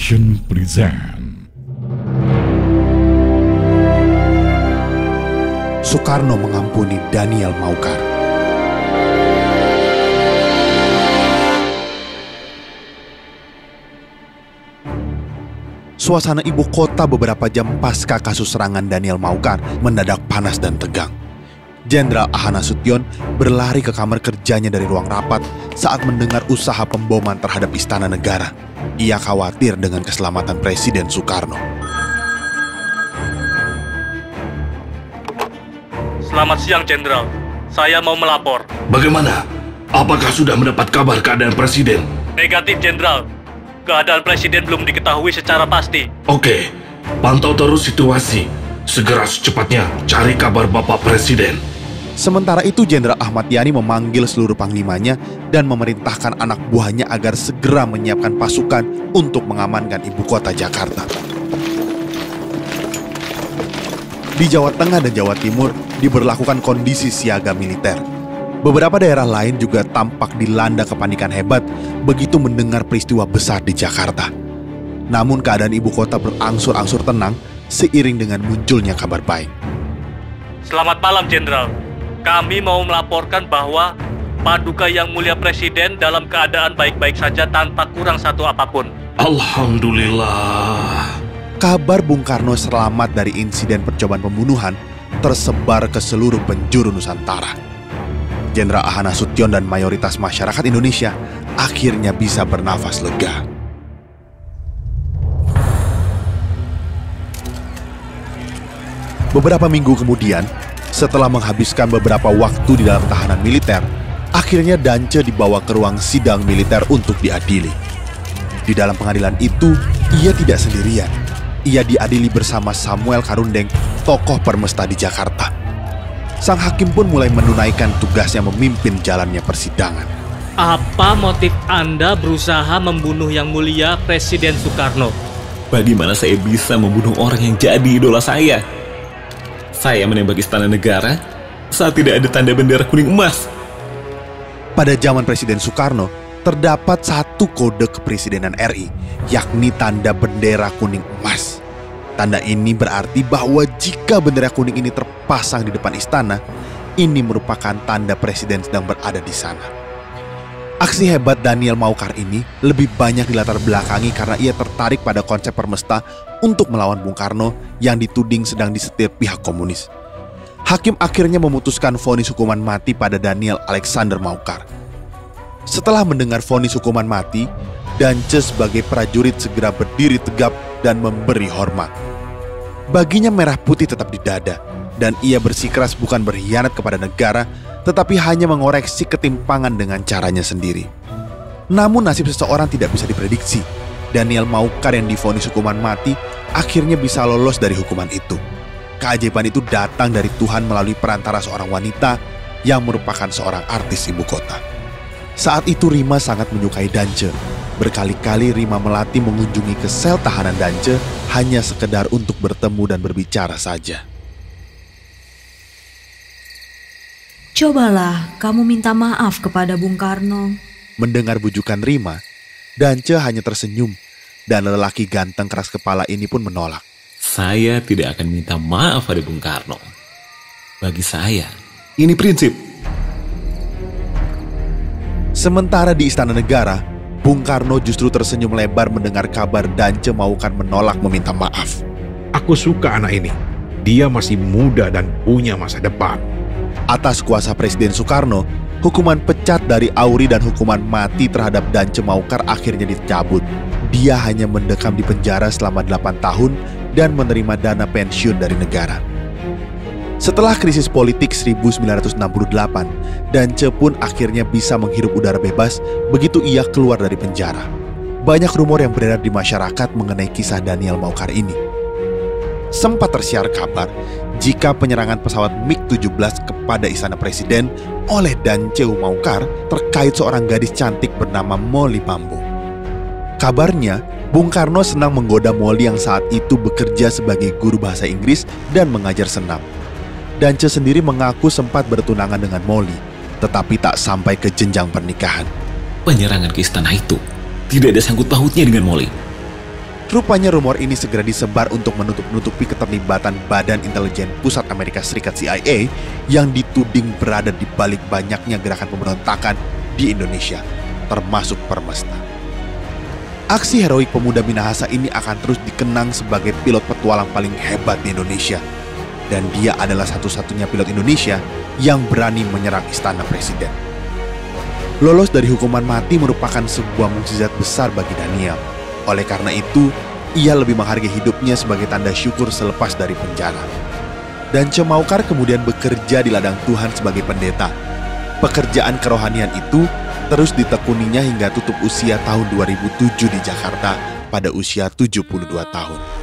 Production present. Soekarno mengampuni Daniel Maucar. Suasana ibu kota beberapa jam pasca kasus serangan Daniel Maucar mendadak panas dan tegang. Jenderal Ahana Sution berlari ke kamar kerjanya dari ruang rapat saat mendengar usaha pemboman terhadap Istana Negara. Ia khawatir dengan keselamatan Presiden Soekarno. Selamat siang, Jenderal. Saya mau melapor. Bagaimana? Apakah sudah mendapat kabar keadaan Presiden? Negatif, Jenderal. Keadaan Presiden belum diketahui secara pasti. Oke, pantau terus situasi. Segera secepatnya cari kabar Bapak Presiden. Sementara itu Jenderal Ahmad Yani memanggil seluruh panglimanya dan memerintahkan anak buahnya agar segera menyiapkan pasukan untuk mengamankan ibu kota Jakarta. Di Jawa Tengah dan Jawa Timur diberlakukan kondisi siaga militer. Beberapa daerah lain juga tampak dilanda kepanikan hebat begitu mendengar peristiwa besar di Jakarta. Namun keadaan ibu kota berangsur-angsur tenang seiring dengan munculnya kabar baik. Selamat malam, Jenderal. Kami mau melaporkan bahwa Paduka Yang Mulia Presiden dalam keadaan baik-baik saja tanpa kurang satu apapun. Alhamdulillah. Kabar Bung Karno selamat dari insiden percobaan pembunuhan tersebar ke seluruh penjuru Nusantara. Jenderal Ahana Sution dan mayoritas masyarakat Indonesia akhirnya bisa bernafas lega. Beberapa minggu kemudian, setelah menghabiskan beberapa waktu di dalam tahanan militer, akhirnya Dance dibawa ke ruang sidang militer untuk diadili. Di dalam pengadilan itu, ia tidak sendirian. Ia diadili bersama Samuel Karundeng, tokoh permesta di Jakarta. Sang hakim pun mulai menunaikan tugasnya memimpin jalannya persidangan. Apa motif Anda berusaha membunuh Yang Mulia Presiden Soekarno? Bagaimana saya bisa membunuh orang yang jadi idola saya? Saya menembak Istana Negara saat tidak ada tanda bendera kuning emas. Pada zaman Presiden Soekarno, terdapat satu kode kepresidenan RI, yakni tanda bendera kuning emas. Tanda ini berarti bahwa jika bendera kuning ini terpasang di depan istana, ini merupakan tanda presiden sedang berada di sana. Aksi hebat Daniel Maucar ini lebih banyak dilatar belakangi karena ia tertarik pada konsep permesta untuk melawan Bung Karno yang dituding sedang disetir pihak komunis. Hakim akhirnya memutuskan vonis hukuman mati pada Daniel Alexander Maucar. Setelah mendengar vonis hukuman mati, Dance sebagai prajurit segera berdiri tegap dan memberi hormat. Baginya merah putih tetap di dada, dan ia bersikeras bukan berkhianat kepada negara, tetapi hanya mengoreksi ketimpangan dengan caranya sendiri. Namun nasib seseorang tidak bisa diprediksi. Daniel Maucar yang divonis hukuman mati akhirnya bisa lolos dari hukuman itu. Keajaiban itu datang dari Tuhan melalui perantara seorang wanita yang merupakan seorang artis ibu kota. Saat itu Rima sangat menyukai Dance. Berkali-kali Rima Melati mengunjungi ke sel tahanan Dance hanya sekedar untuk bertemu dan berbicara saja. Cobalah kamu minta maaf kepada Bung Karno. Mendengar bujukan Rima, Dance hanya tersenyum dan lelaki ganteng keras kepala ini pun menolak. Saya tidak akan minta maaf pada Bung Karno. Bagi saya, ini prinsip. Sementara di Istana Negara, Bung Karno justru tersenyum lebar mendengar kabar Dance Maucar menolak meminta maaf. Aku suka anak ini. Dia masih muda dan punya masa depan. Atas kuasa Presiden Soekarno, hukuman pecat dari Auri dan hukuman mati terhadap Dance Maucar akhirnya dicabut. Dia hanya mendekam di penjara selama 8 tahun dan menerima dana pensiun dari negara. Setelah krisis politik 1968, Dance pun akhirnya bisa menghirup udara bebas begitu ia keluar dari penjara. Banyak rumor yang beredar di masyarakat mengenai kisah Daniel Maucar ini. Sempat tersiar kabar jika penyerangan pesawat MiG-17 kepada Istana Presiden oleh Dance Maucar terkait seorang gadis cantik bernama Molly Bambo. Kabarnya, Bung Karno senang menggoda Molly yang saat itu bekerja sebagai guru bahasa Inggris dan mengajar senam. Dance sendiri mengaku sempat bertunangan dengan Molly, tetapi tak sampai ke jenjang pernikahan. Penyerangan ke istana itu tidak ada sangkut pautnya dengan Molly. Rupanya rumor ini segera disebar untuk menutup-nutupi keterlibatan Badan Intelijen Pusat Amerika Serikat CIA yang dituding berada di balik banyaknya gerakan pemberontakan di Indonesia, termasuk Permesta. Aksi heroik pemuda Minahasa ini akan terus dikenang sebagai pilot petualang paling hebat di Indonesia. Dan dia adalah satu-satunya pilot Indonesia yang berani menyerang istana presiden. Lolos dari hukuman mati merupakan sebuah mukjizat besar bagi Daniel. Oleh karena itu, ia lebih menghargai hidupnya sebagai tanda syukur selepas dari penjara. Dan Cemaukar kemudian bekerja di ladang Tuhan sebagai pendeta. Pekerjaan kerohanian itu terus ditekuninya hingga tutup usia tahun 2007 di Jakarta pada usia 72 tahun.